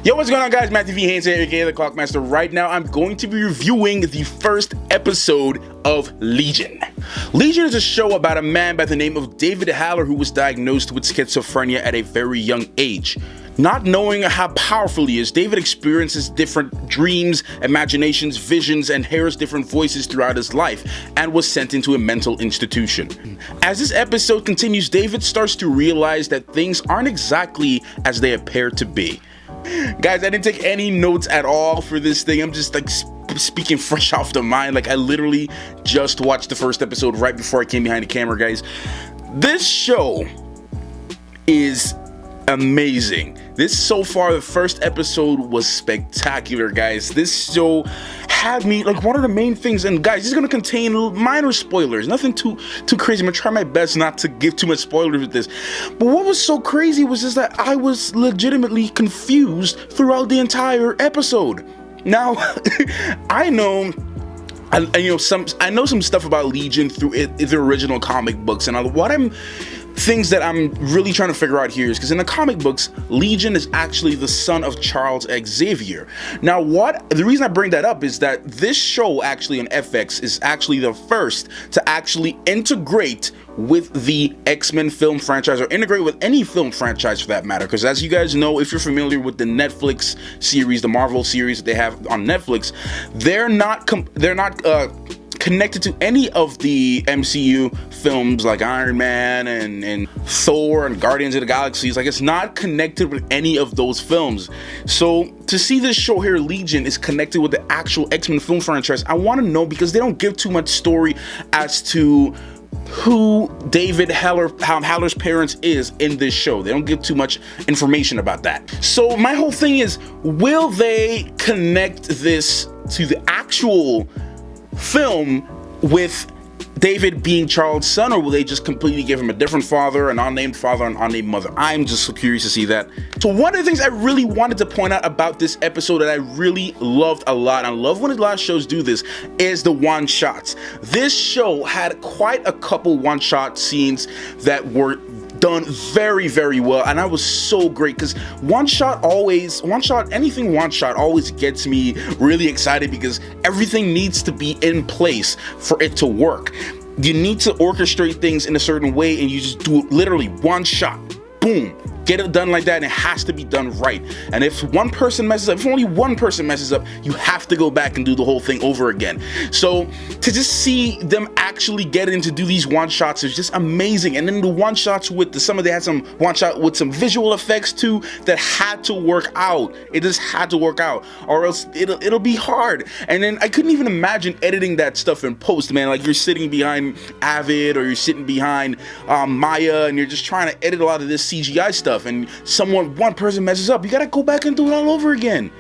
Yo, what's going on, guys? Matthew V. Haynes here, aka the Clockmaster. Right now, I'm going to be reviewing the first episode of Legion. Legion is a show about a man by the name of David Haller who was diagnosed with schizophrenia at a very young age. Not knowing how powerful he is, David experiences different dreams, imaginations, visions, and hears different voices throughout his life, and was sent into a mental institution. As this episode continues, David starts to realize that things aren't exactly as they appear to be. Guys, I didn't take any notes at all for this thing. I'm just like speaking fresh off the mind. Like, I literally just watched the first episode right before I came behind the camera, guys. This show is amazing. So far, the first episode was spectacular, guys. This show had me, like, one of the main things, and guys, this is gonna contain minor spoilers, nothing too crazy. I'm gonna try my best not to give too much spoilers with this. But what was so crazy was just that I was legitimately confused throughout the entire episode. Now, I know some stuff about Legion through the original comic books, and things that I'm really trying to figure out here is because in the comic books, Legion is actually the son of Charles Xavier. Now, the reason I bring that up is that this show actually on FX is actually the first to actually integrate with the X-Men film franchise, or integrate with any film franchise for that matter, because as you guys know, if you're familiar with the Netflix series, the Marvel series that they have on Netflix, they're not connected to any of the MCU films like Iron Man and Thor and Guardians of the Galaxy. Like, it's not connected with any of those films. So to see this show here, Legion, is connected with the actual X-Men film franchise, I want to know, because they don't give too much story as to who David Haller's parents is in this show. They don't give too much information about that. So my whole thing is, will they connect this to the actual film with David being Charles' son, or will they just completely give him a different father, an unnamed father, and unnamed mother? I'm just so curious to see that. So one of the things I really wanted to point out about this episode that I really loved a lot, and I love when the last shows do this, is the one-shots. This show had quite a couple one-shot scenes that were done very, very well, and I was so great, because anything one shot always gets me really excited, because everything needs to be in place for it to work. You need to orchestrate things in a certain way, and you just do it literally one shot, boom, get it done like that, and it has to be done right. And if one person messes up, if only one person messes up, you have to go back and do the whole thing over again. So to just see them actually getting to do these one shots is just amazing. And then the one shots with they had some one shot with some visual effects too that had to work out. It just had to work out, or else it'll be hard. And then I couldn't even imagine editing that stuff in post, man. Like, you're sitting behind Avid, or you're sitting behind Maya, and you're just trying to edit a lot of this CGI stuff, and one person messes up, you gotta go back and do it all over again.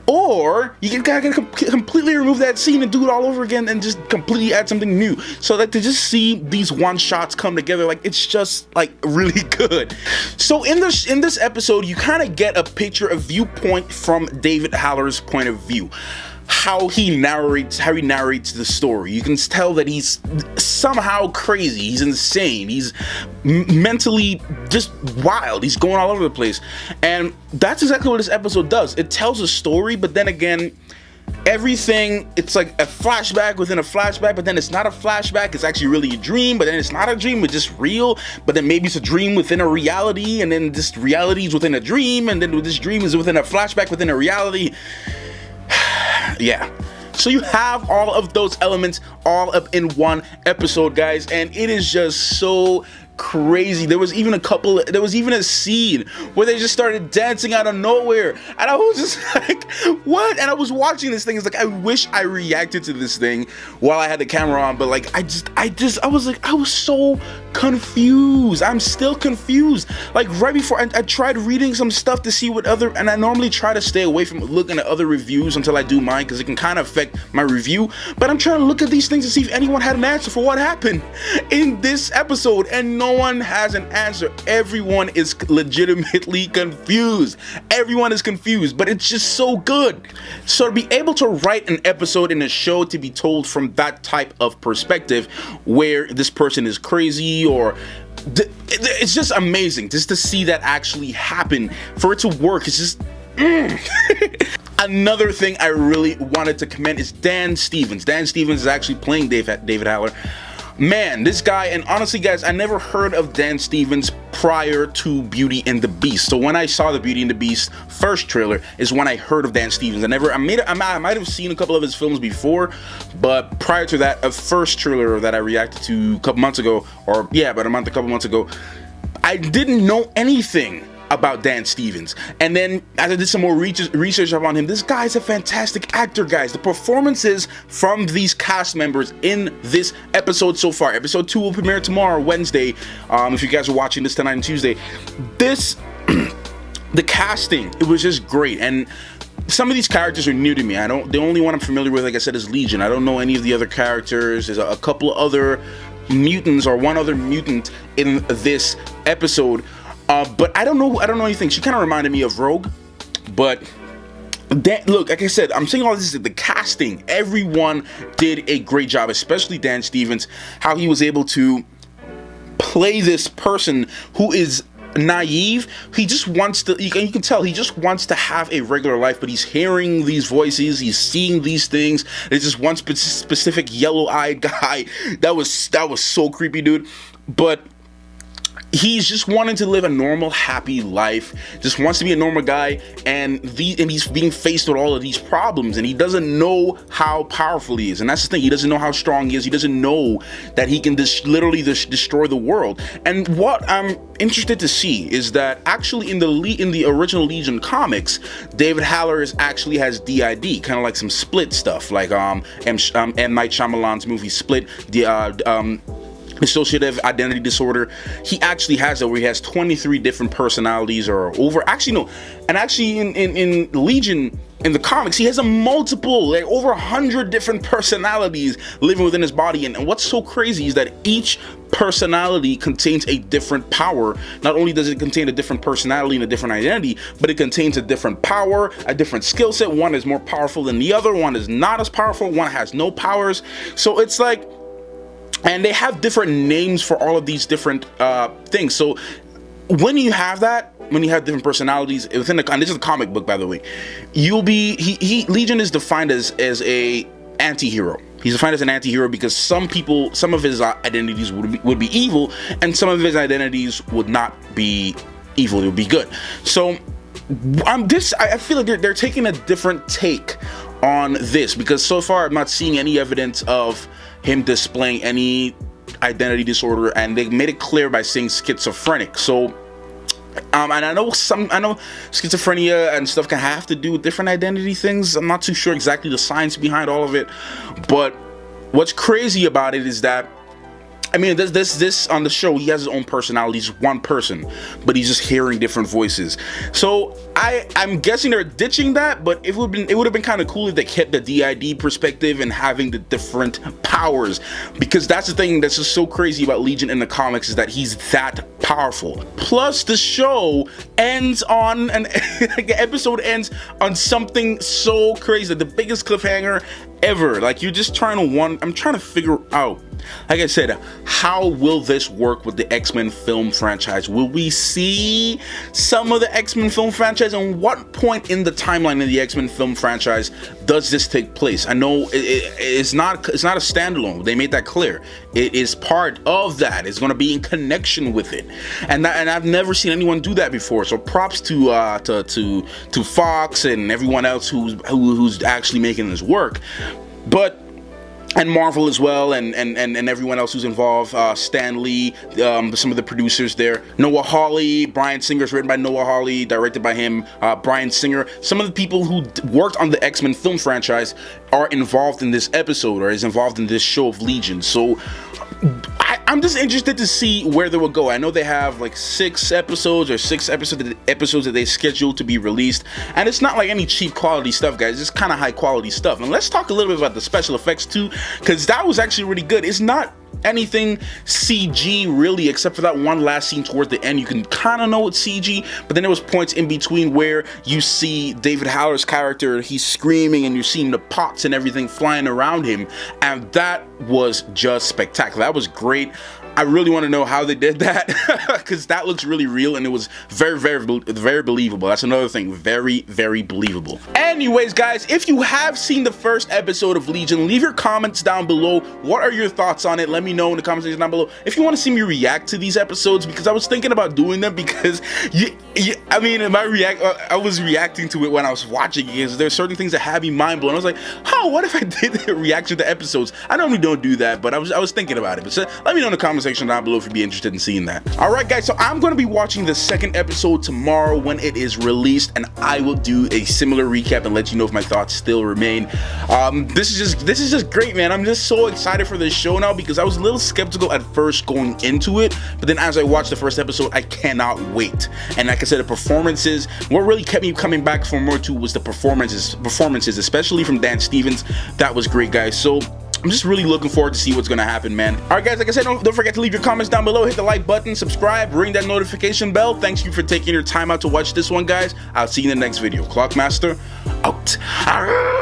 Or you gotta completely remove that scene and do it all over again, and just completely add something new. So that to just see these one shots come together, like, it's just like really good. So in this episode, you kind of get a viewpoint from David Haller's point of view. How he narrates the story. You can tell that he's somehow crazy, he's insane, he's mentally just wild, he's going all over the place. And that's exactly what this episode does. It tells a story, but then again, everything, it's like a flashback within a flashback, but then it's not a flashback, it's actually really a dream, but then it's not a dream, it's just real, but then maybe it's a dream within a reality, and then this reality is within a dream, and then this dream is within a flashback within a reality. Yeah, so you have all of those elements all up in one episode, guys, and it is just so crazy. There was even a scene where they just started dancing out of nowhere, and I was just like, what? And I was watching this thing, it's like, I wish I reacted to this thing while I had the camera on, but like, I was so confused. I'm still confused. Like, right before I tried reading some stuff to see and I normally try to stay away from looking at other reviews until I do mine, because it can kind of affect my review, but I'm trying to look at these things to see if anyone had an answer for what happened in this episode, and no one has an answer. Everyone is legitimately confused. Everyone is confused, but it's just so good. So to be able to write an episode in a show to be told from that type of perspective, where this person is crazy, or it's just amazing just to see that actually happen, for it to work. Another thing I really wanted to commend is Dan Stevens. Dan Stevens is actually playing David Haller. Man, this guy, and honestly guys, I never heard of Dan Stevens prior to Beauty and the Beast. So when I saw the Beauty and the Beast first trailer is when I I might have seen a couple of his films before, but prior to that, a first trailer that I reacted to a couple months ago, or yeah, about a couple months ago, I didn't know anything about Dan Stevens. And then as I did some more research on him, this guy's a fantastic actor, guys. The performances from these cast members in this episode so far, episode 2 will premiere tomorrow, Wednesday, if you guys are watching this tonight on Tuesday. The casting, it was just great. And some of these characters are new to me. The only one I'm familiar with, like I said, is Legion. I don't know any of the other characters. There's a couple of other mutants, or one other mutant in this episode. But I don't know anything. She kind of reminded me of Rogue, but look, like I said, I'm saying all this is the casting. Everyone did a great job, especially Dan Stevens, how he was able to play this person who is naive. He just wants to, you can tell, he just wants to have a regular life, but he's hearing these voices, he's seeing these things. There's just one specific yellow-eyed guy that was so creepy, dude. But he's just wanting to live a normal, happy life, just wants to be a normal guy, and he's being faced with all of these problems, and he doesn't know how powerful he is. And that's the thing, he doesn't know how strong he is. He doesn't know that he can literally destroy the world. And what I'm interested to see is that actually in the original Legion comics, David Haller actually has DID, kind of like some Split stuff, like M. Night Shyamalan's movie Split, dissociative identity disorder. He actually has that, where he has 23 different personalities, or over, actually no, and actually in Legion, in the comics, he has over 100 different personalities living within his body. And what's so crazy is that each personality contains a different power. Not only does it contain a different personality and a different identity, but it contains a different power, a different skill set. One is more powerful than the other, one is not as powerful, one has no powers. So it's like, and they have different names for all of these different things. So when you have different personalities within and this is a comic book, by the way, Legion is defined as a anti-hero. He's defined as an anti-hero because some of his identities would be evil, and some of his identities would not be evil, it would be good. So I feel like they're taking a different take on this, because so far I'm not seeing any evidence of him displaying any identity disorder, and they made it clear by saying schizophrenic. So and I know schizophrenia and stuff can have to do with different identity things. I'm not too sure exactly the science behind all of it, but what's crazy about it is that, I mean, this on the show, he has his own personality. He's one person, but he's just hearing different voices. So I'm guessing they're ditching that, but it would have been kind of cool if they kept the DID perspective and having the different powers, because that's the thing that's just so crazy about Legion in the comics, is that he's that powerful. Plus, the show ends on the episode ends on something so crazy, the biggest cliffhanger ever. Like, you're just I'm trying to figure out, like I said, how will this work with the X-Men film franchise? Will we see some of the X-Men film franchise? And what point in the timeline of the X-Men film franchise does this take place? I know it's not a standalone. They made that clear. It is part of that. It's going to be in connection with it, and I've never seen anyone do that before. So props to Fox and everyone else who's actually making this work. But and Marvel as well, and everyone else who's involved, Stan Lee, some of the producers there, Noah Hawley, Bryan Singer, is written by Noah Hawley, directed by him, Bryan Singer. Some of the people who worked on the X-Men film franchise are involved in this episode, or is involved in this show of Legion. So I'm just interested to see where they will go. I know they have like 6 episodes that they scheduled to be released, and it's not like any cheap quality stuff, guys. It's kind of high quality stuff. And let's talk a little bit about the special effects too, because that was actually really good. It's not anything CG really, except for that one last scene towards the end. You can kind of know it's CG, but then there was points in between where you see David Haller's character, he's screaming, and you're seeing the pots and everything flying around him, and that was just spectacular. That was great. I really want to know how they did that, because that looks really real, and it was very believable. That's another thing, very believable. Anyways, guys, if you have seen the first episode of Legion, leave your comments down below. What are your thoughts on it? Let me know in the comment section down below. If you want to see me react to these episodes, because I was thinking about doing them, because I mean, I was reacting to it when I was watching it, because there's certain things that have me mind blown. I was like, oh, what if I did a reaction to episodes? I normally don't do that, but I was thinking about it. But so, let me know in the comment section down below if you'd be interested in seeing that. All right, guys, so I'm going to be watching the second episode tomorrow when it is released, and I will do a similar recap and let you know if my thoughts still remain. This is just great, man. I'm just so excited for this show now, because I was a little skeptical at first going into it, but then as I watched the first episode, I cannot wait. And like I said, the performances, what really kept me coming back for more too was the performances, especially from Dan Stevens. That was great, guys. So I'm just really looking forward to see what's gonna happen, man. All right, guys, like I said, don't forget to leave your comments down below, hit the like button, subscribe, ring that notification bell. Thanks you for taking your time out to watch this one, guys. I'll see you in the next video. Clockmaster out.